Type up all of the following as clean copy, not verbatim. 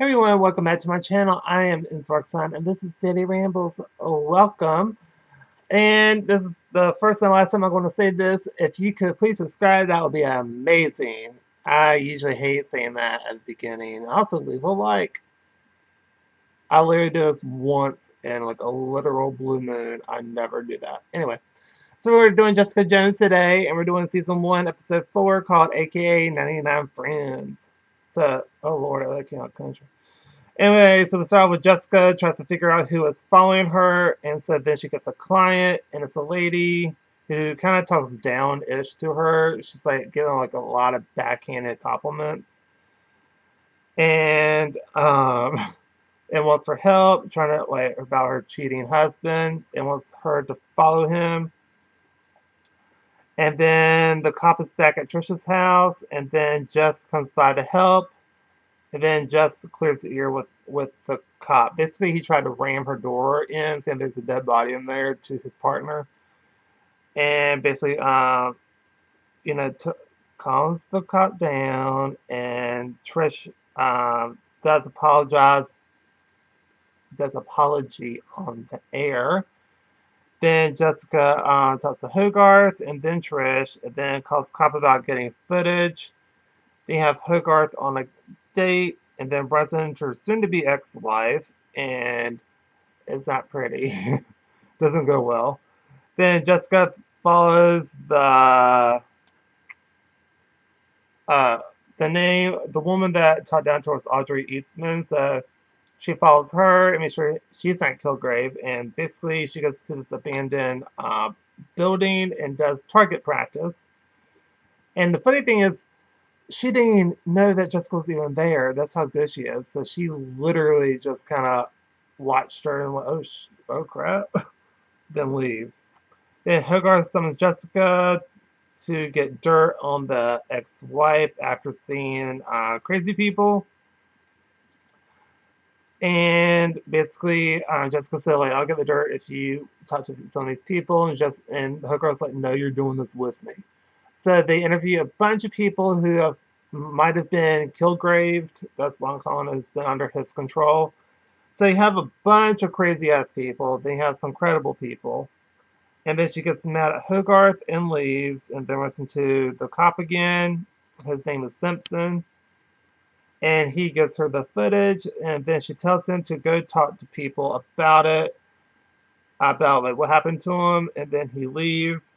Hey everyone, welcome back to my channel. I am Insorkson, and this is Daily Rambles. Welcome. And this is the first and last time I'm going to say this. If you could please subscribe, that would be amazing. I usually hate saying that at the beginning. Also, leave a like. I literally do this once in like a literal blue moon. I never do that. Anyway, so we're doing Jessica Jones today, and we're doing season 1, episode 4, called AKA 99 Friends. So, oh Lord, I came out country. Anyway, so we start off with Jessica tries to figure out who is following her, and so then she gets a client, and it's a lady who kind of talks down-ish to her. She's like giving like a lot of backhanded compliments, and and wants her help, trying to like about her cheating husband, and wants her to follow him. And then the cop is back at Trisha's house, and then Jess comes by to help. And then Jess clears the air with the cop. Basically, he tried to ram her door in, saying there's a dead body in there to his partner. And basically, you know, calms the cop down. And Trish does apologize, does apology on the air. Then Jessica talks to Hogarth, and then Trish, and then calls cop about getting footage. They have Hogarth on a date, and then Brunson into her soon-to-be ex-wife, and it's not pretty. Doesn't go well. Then Jessica follows uh, the woman that talked down to us, Audrey Eastman. So she follows her and makes sure she's not Kilgrave, and basically she goes to this abandoned building and does target practice. And the funny thing is, she didn't know that Jessica was even there. That's how good she is. So she literally just kind of watched her and went, oh crap, then leaves. Then Hogarth summons Jessica to get dirt on the ex-wife after seeing crazy people. And basically, Jessica said, like, I'll get the dirt if you talk to some of these people. And Hogarth's like, no, you're doing this with me. So they interview a bunch of people who might have been Kilgraved. That's what I'm calling it. It's been under his control. So you have a bunch of crazy ass people. Then you have some credible people. And then she gets mad at Hogarth and leaves. And then listen to the cop again. His name is Simpson. And he gives her the footage. And then she tells him to go talk to people about it. About like what happened to him. And then he leaves.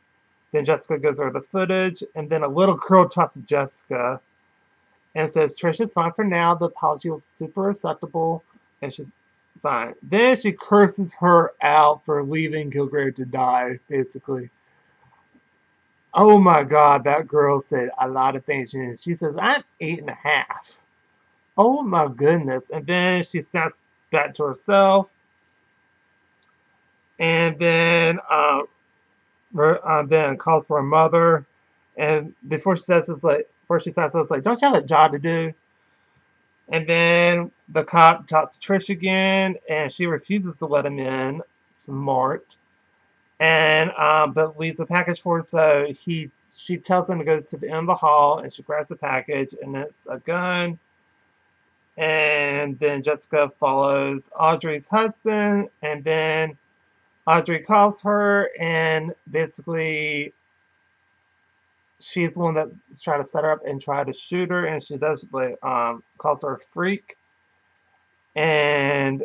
Then Jessica gives her the footage, and then a little girl talks to Jessica and says, Trish is fine for now. The apology was super acceptable, and she's fine. Then she curses her out for leaving Kilgrave to die, basically. Oh my God, that girl said a lot of things. She says, I'm 8.5. Oh my goodness. And then she snaps back to herself, and then calls for her mother. And before she says this, like, before she says this, like, don't you have a job to do? And then the cop talks to Trish again, and she refuses to let him in. Smart. And but leaves a package for her, so she tells him to go to the end of the hall, and she grabs the package, and it's a gun. And then Jessica follows Audrey's husband, and then Audrey calls her, and basically she's the one that tried to set her up and try to shoot her, and she does like calls her a freak, and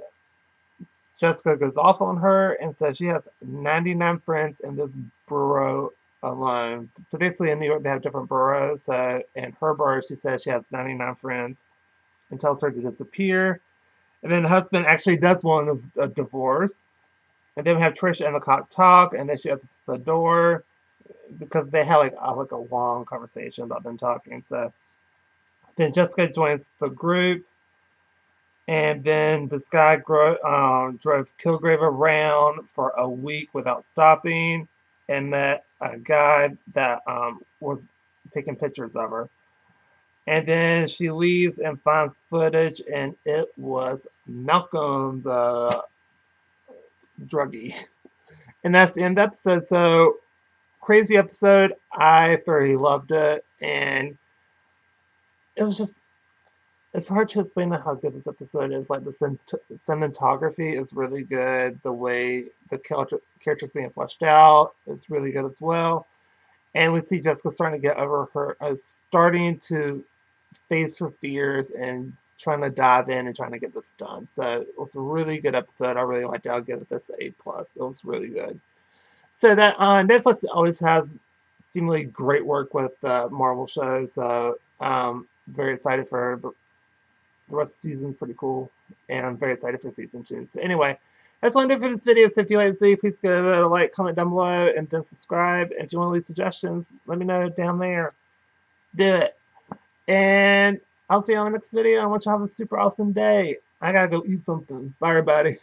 Jessica goes off on her and says she has 99 friends in this borough alone. So basically in New York they have different boroughs. So in her borough she says she has 99 friends and tells her to disappear. And then the husband actually does want a divorce. And then we have Trish and the cop talk, and then she opens the door because they had like a long conversation about them talking. So then Jessica joins the group, and then this guy drove Kilgrave around for a week without stopping, and met a guy that was taking pictures of her. And then she leaves and finds footage, and it was Malcolm the druggie. And that's the end of the episode. So crazy episode. I thoroughly loved it, and it was just it's hard to explain how good this episode is. Like the cinematography is really good. The way the characters being fleshed out is really good as well. And we see Jessica starting to get over her, starting to face her fears and trying to dive in and trying to get this done. So it was a really good episode. I really liked it. I'll give it this A+. It was really good. So that Netflix always has seemingly great work with Marvel shows. So very excited for the rest of the season's pretty cool, and I'm very excited for season 2. So anyway, that's all I do for this video. So if you like to see, please give it a like, comment down below, and then subscribe. And if you want to leave suggestions, let me know down there. Do it. And I'll see you on the next video. I want you to have a super awesome day. I gotta go eat something. Bye, everybody.